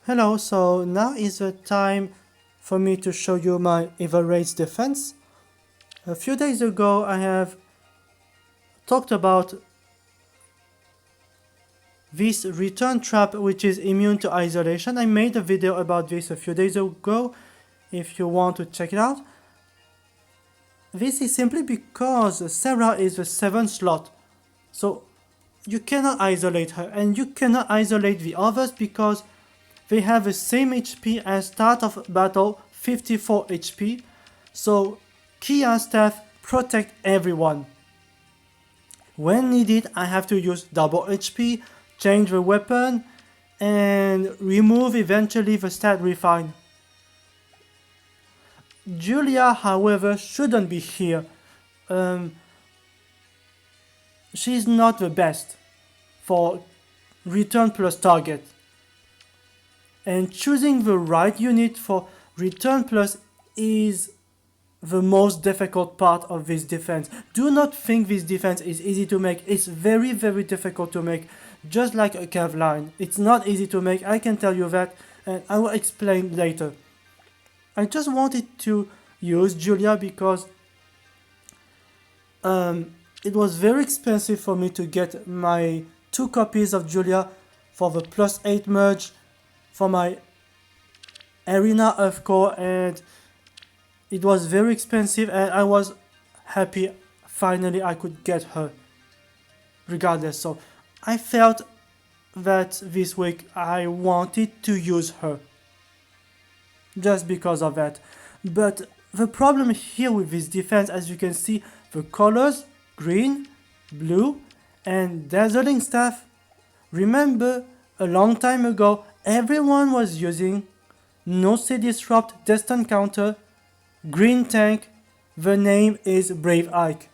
Hello, so now is the time for me to show you my evil raid's defense. A few days ago I have talked about this return trap which is immune to isolation. I made a video about this a few days ago if you want to check it out. This is simply because Sarah is the 7th slot, so you cannot isolate her and you cannot isolate the others because they have the same HP as start of battle, 54 HP, so Kia staff protect everyone. When needed, I have to use double HP, change the weapon, and remove eventually the stat refine. Julia, however, shouldn't be here. She's not the best for return plus target. And choosing the right unit for return plus is the most difficult part of this defense. Do not think this defense is easy to make. It's very difficult to make, just like a cav line. It's not easy to make, I can tell you that, and I will explain later. I just wanted to use Julia because it was very expensive for me to get my 2 copies of Julia for the +8 merge for my Arena of Core, and it was very expensive, and I was happy finally I could get her regardless. So I felt that this week I wanted to use her just because of that. But the problem here with this defense, as you can see, the colors green, blue, and dazzling staff. Remember, a long time ago everyone was using no C disrupt, distant counter, green tank. The name is Brave Ike.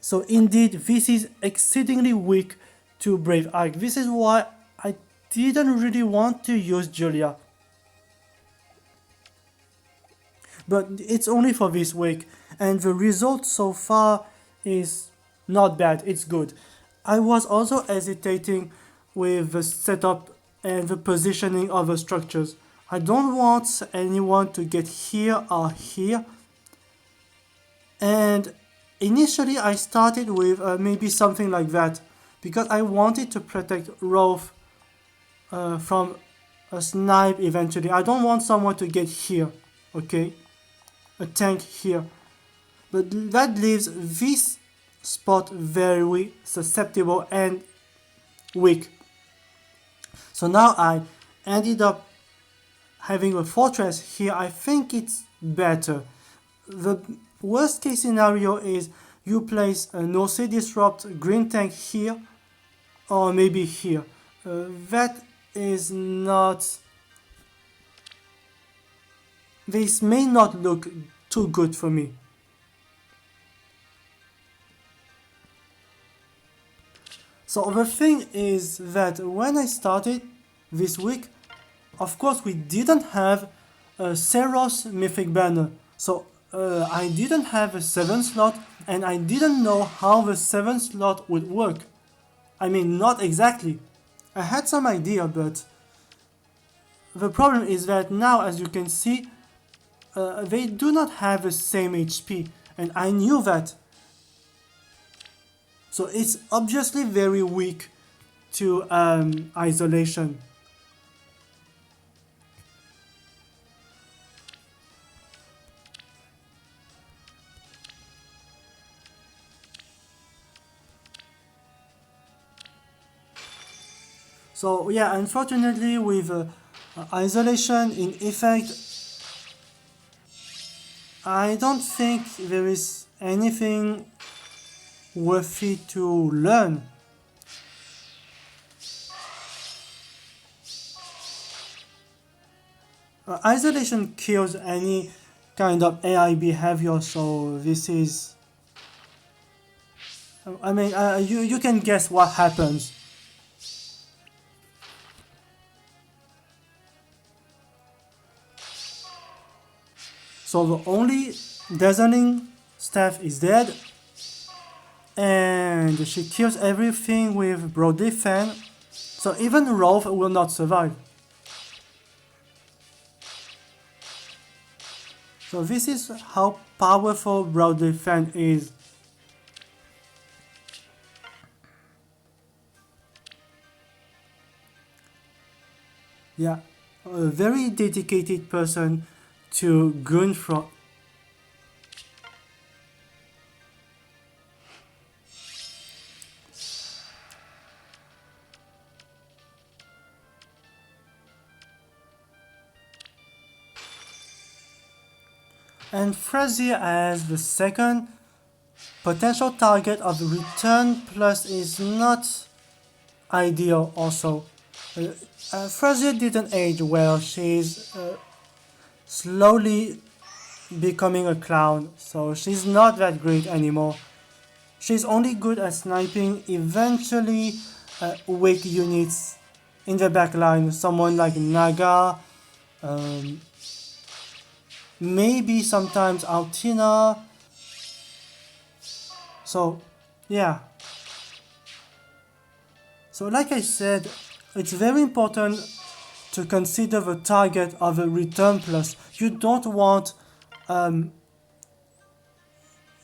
So indeed this is exceedingly weak to Brave Ike. This is why I didn't really want to use Julia. But it's only for this week, and the result so far is not bad, it's good. I was also hesitating with the setup and the positioning of the structures. I don't want anyone to get here or here. And initially I started with maybe something like that, because I wanted to protect Rolf from a snipe eventually. I don't want someone to get here, okay? A tank here. But that leaves this spot very susceptible and weak. So now I ended up having a fortress here. I think it's better. The worst case scenario is you place a no C disrupt green tank here, or maybe here. That is not... This may not look too good for me. So the thing is that when I started this week, of course we didn't have a Seros mythic banner. So I didn't have a 7th slot, and I didn't know how the 7th slot would work. I mean, not exactly. I had some idea, but the problem is that now, as you can see, they do not have the same HP, and I knew that. So it's obviously very weak to isolation. So yeah, unfortunately with isolation in effect, I don't think there is anything worthy to learn. Isolation kills any kind of AI behavior, so this is... I mean, you can guess what happens. So the only dazzling staff is dead, and she kills everything with broad defense, so even Rolf will not survive. So this is how powerful broad defense is. Yeah, a very dedicated person to gun from. And Frazier as the second potential target of return plus is not ideal also. Frazier didn't age well. She's slowly becoming a clown, so she's not that great anymore. She's only good at sniping eventually weak units in the backline, someone like Naga, um, maybe sometimes Altina. So yeah, so like I said, it's very important to consider the target of a return plus. You don't want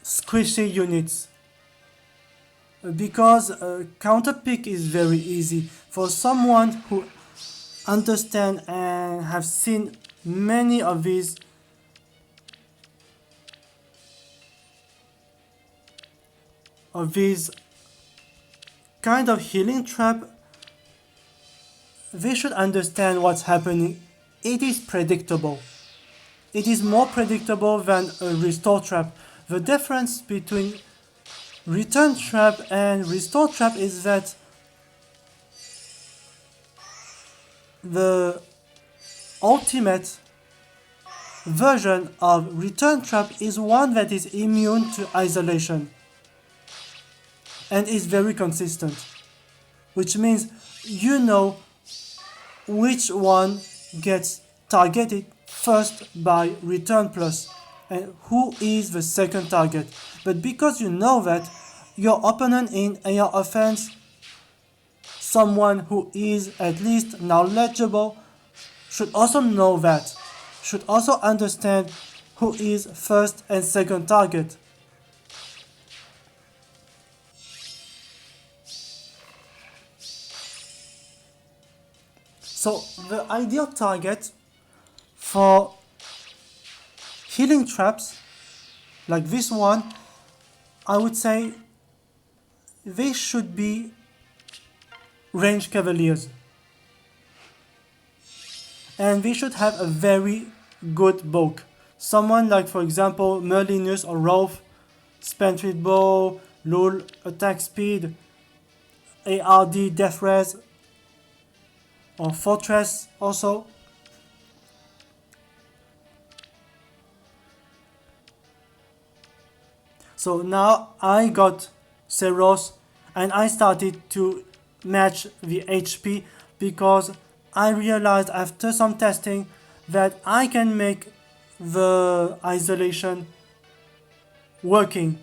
squishy units because counter pick is very easy for someone who understand and have seen many of these kind of healing trap. They should understand what's happening. It is predictable. It is more predictable than a restore trap. The difference between return trap and restore trap is that the ultimate version of return trap is one that is immune to isolation and is very consistent, which means you know which one gets targeted first by return plus and who is the second target. But because you know that, your opponent in AR offense, someone who is at least knowledgeable, should also know that, should also understand who is first and second target. So the ideal target for healing traps like this one, I would say they should be ranged cavaliers. And they should have a very good bulk. Someone like, for example, Merlinus or Rolf, spent with bow, lull, attack speed, ARD, death res, or fortress also. So now I got Seros and I started to match the HP because I realized after some testing that I can make the isolation working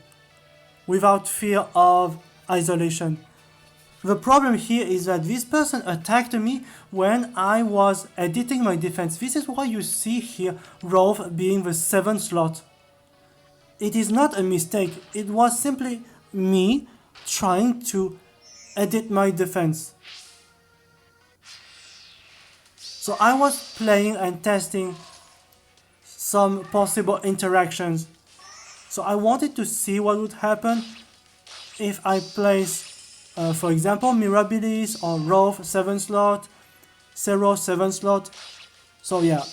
without fear of isolation. The problem here is that this person attacked me when I was editing my defense. This is why you see here Rolf being the 7th slot. It is not a mistake, it was simply me trying to edit my defense. So I was playing and testing some possible interactions. So I wanted to see what would happen if I place for example, Mirabilis or Rolf 7 slot, Zero 7 slot. So yeah,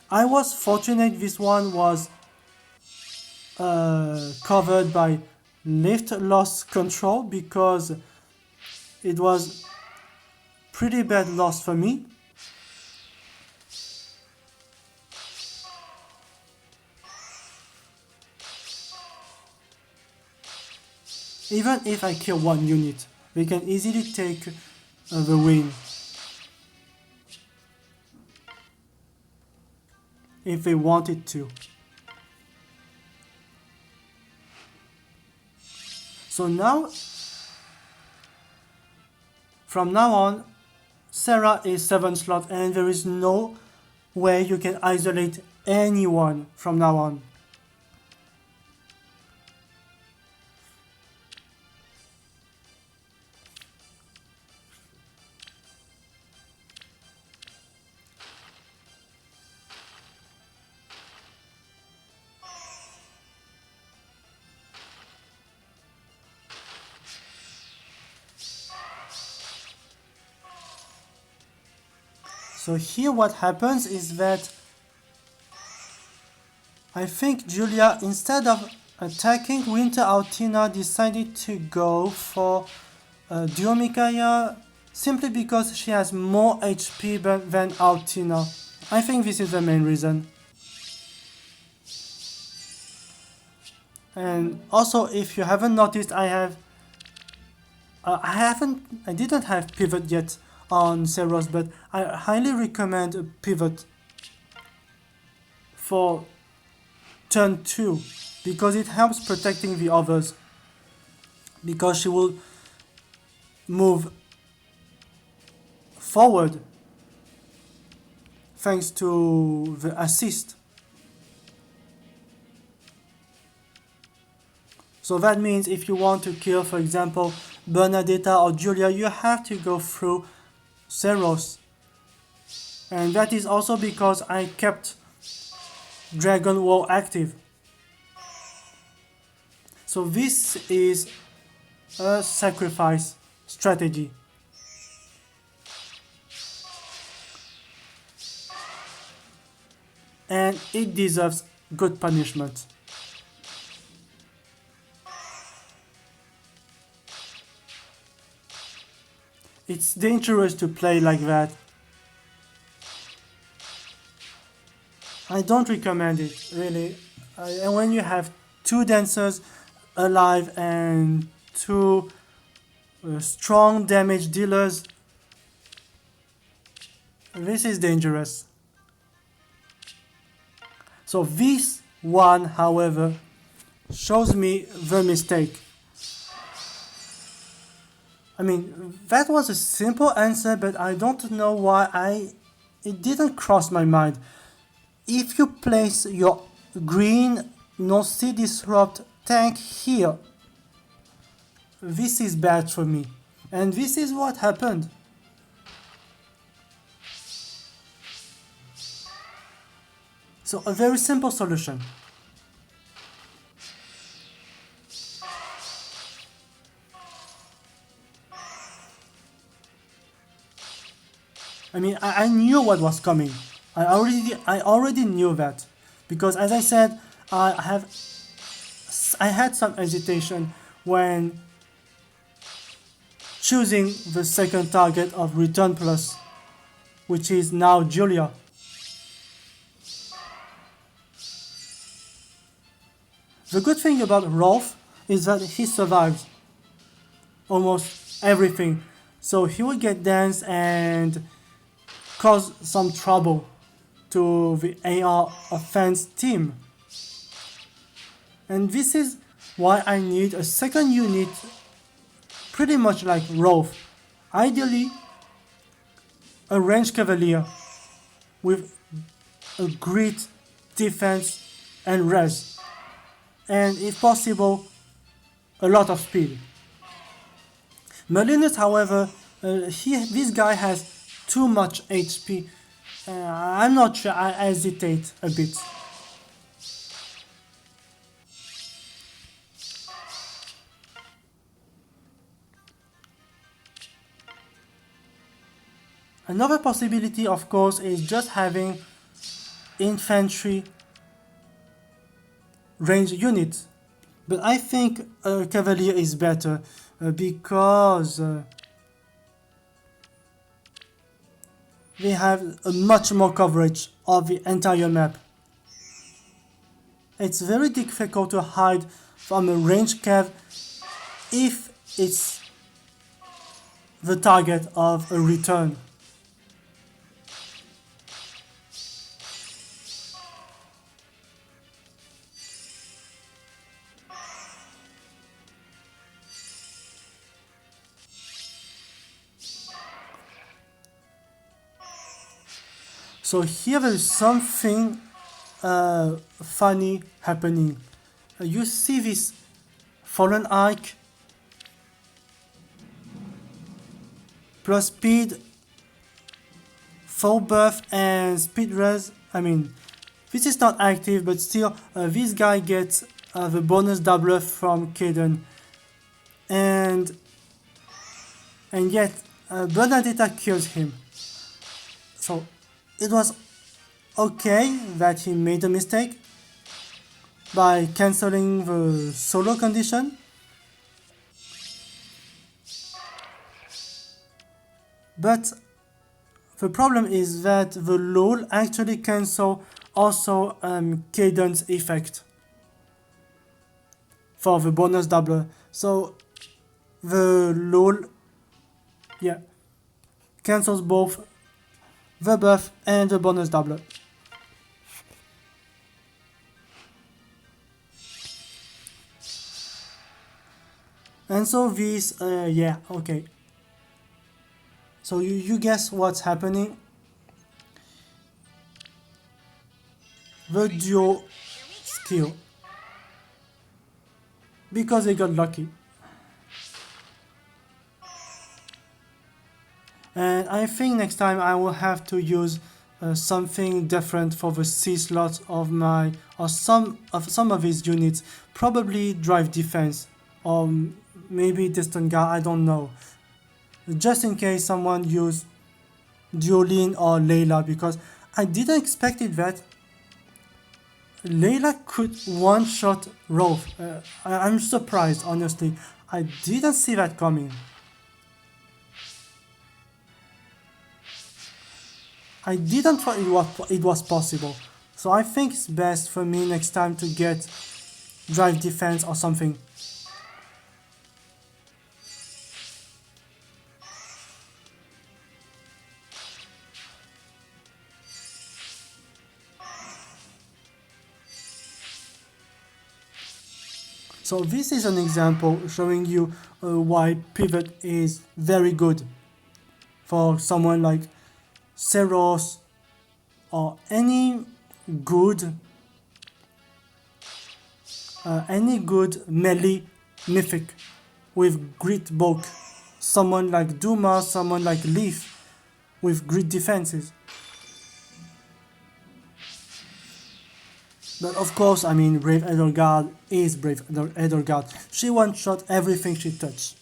I was fortunate this one was covered by lift loss control because it was pretty bad loss for me. Even if I kill one unit, we can easily take the win. If they wanted to. So now, from now on, Sarah is 7 slot and there is no way you can isolate anyone from now on. So here what happens is that I think Julia, instead of attacking Winter Altina, decided to go for Duomikaya simply because she has more HP than Altina. I think this is the main reason. And also, if you haven't noticed, I didn't have pivot yet on Ceros, but I highly recommend a pivot for turn 2 because it helps protecting the others, because she will move forward thanks to the assist. So that means if you want to kill, for example, Bernadetta or Julia, you have to go through Ceros. And that is also because I kept Dragon Wall active. So this is a sacrifice strategy. And it deserves good punishment. It's dangerous to play like that. I don't recommend it, really. And when you have two dancers alive and two strong damage dealers, this is dangerous. So this one, however, shows me the mistake. I mean, that was a simple answer, but I don't know why it didn't cross my mind. If you place your green no-see disrupt tank here, this is bad for me. And this is what happened. So a very simple solution. I mean, I knew what was coming. I already knew that, because as I said, I had some hesitation when choosing the second target of Return Plus, which is now Julia. The good thing about Rolf is that he survives almost everything, so he will get dance and cause some trouble to the AR offense team. And this is why I need a second unit pretty much like Rolf. Ideally, a ranged cavalier with a great defense and res. And if possible, a lot of speed. Malinus, however, this guy has too much HP. I'm not sure, I hesitate a bit. Another possibility, of course, is just having infantry range units. But I think a cavalier is better because they have a much more coverage of the entire map. It's very difficult to hide from a ranged cav if it's the target of a return. So here there is something funny happening. You see this fallen Ike plus speed, full buff and speed res. I mean, this is not active, but still this guy gets the bonus doubler from Kaden, and yet Bernadetta kills him. So it was okay that he made a mistake by cancelling the solo condition, but the problem is that the LOL actually cancel also Caden's effect for the bonus doubler. So the LOL, yeah, cancels both the buff and the bonus doubler. And so this, yeah, okay. So you guess what's happening? The duo skill. Because they got lucky. And I think next time I will have to use something different for the C slot of my, or some of his units. Probably drive defense, or maybe distant guard, I don't know. Just in case someone used Jolene or Layla, because I didn't expect it that Layla could one-shot Rolf. I'm surprised, honestly. I didn't see that coming. I didn't thought it was possible. So I think it's best for me next time to get drive defense or something. So this is an example showing you why pivot is very good for someone like Seros or any good melee mythic with great bulk. Someone like Duma, someone like Leaf with great defenses. But of course, I mean, Brave Edelgard is Brave Edelgard. She one-shot everything she touched.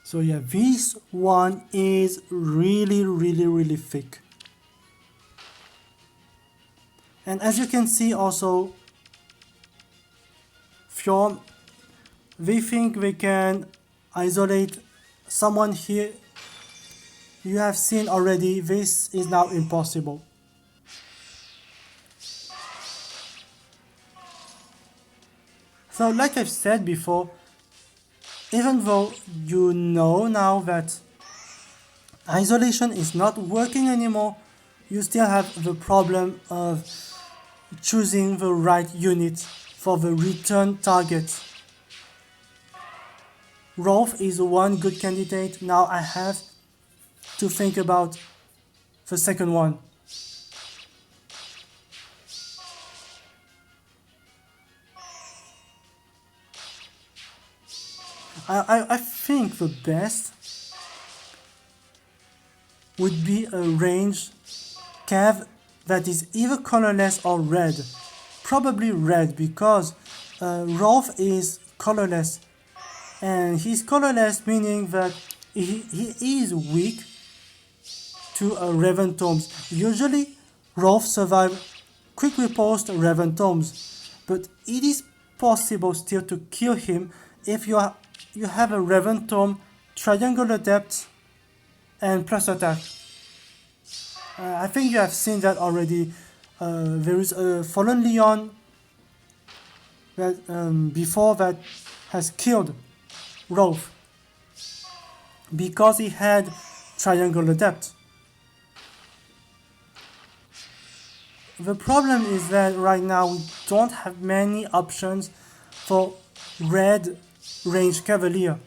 So yeah, this one is really thick. And as you can see also, Fjorm, they think they can isolate someone here. You have seen already, this is now impossible. So like I've said before, even though you know now that isolation is not working anymore, you still have the problem of choosing the right unit for the return target. Rolf is one good candidate. Now I have to think about the second one. I think the best would be a range cav that is either colorless or red. Probably red, because Rolf is colorless, and he's colorless meaning that he is weak to Raven Tomes. Usually Rolf survive quick riposte Raven Tomes, but it is possible still to kill him if you have a Raven Tome, Triangle Adept, and plus attack. I think you have seen that already. There is a Fallen Leon that before that has killed Rolf because he had Triangle Adept. The problem is that right now we don't have many options for red range Cavalier.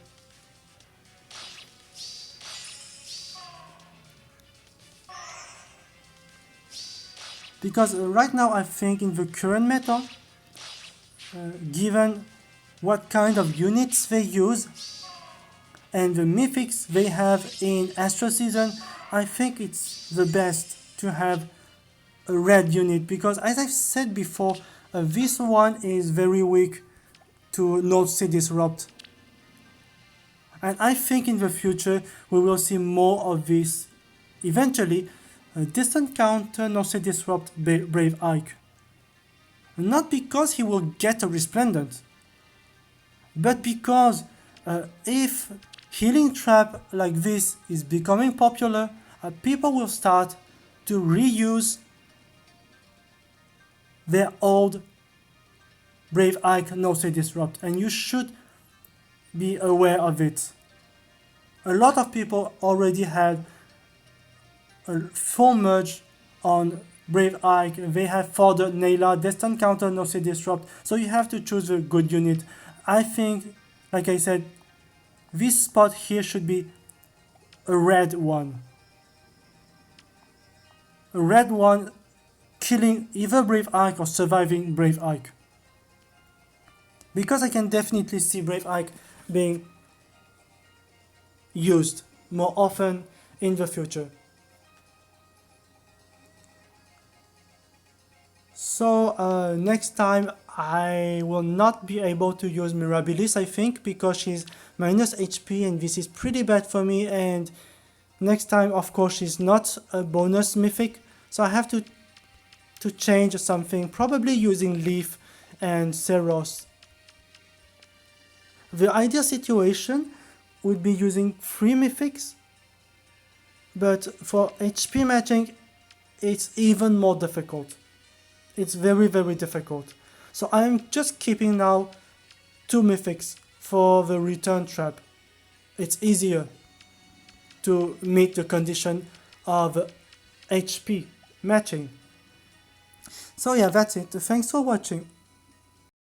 Because right now I think in the current meta, given what kind of units they use and the mythics they have in Astro Season, I think it's the best to have a red unit, because as I've said before, this one is very weak to North Sea Disrupt. And I think in the future we will see more of this. Eventually, a distant counter North Sea Disrupt Brave Ike. Not because he will get a Resplendent, but because if Healing Trap like this is becoming popular, people will start to reuse their old Brave Ike North Sea Disrupt, and you should be aware of it. A lot of people already had a full merge on Brave Ike. They have furthered Naila, distant counter, North Sea Disrupt, so you have to choose a good unit. I think, like I said, this spot here should be a red one. A red one killing either Brave Ike or surviving Brave Ike. Because I can definitely see Brave Ike being used more often in the future. So next time I will not be able to use Mirabilis, I think, because she's minus HP and this is pretty bad for me, and next time of course she's not a bonus mythic, so I have to change something, probably using Leaf and Ceros. The ideal situation would be using 3 mythics, but for HP matching it's even more difficult. It's very difficult. So I'm just keeping now 2 mythics for the return trap. It's easier to meet the condition of HP matching. So yeah, that's it. Thanks for watching.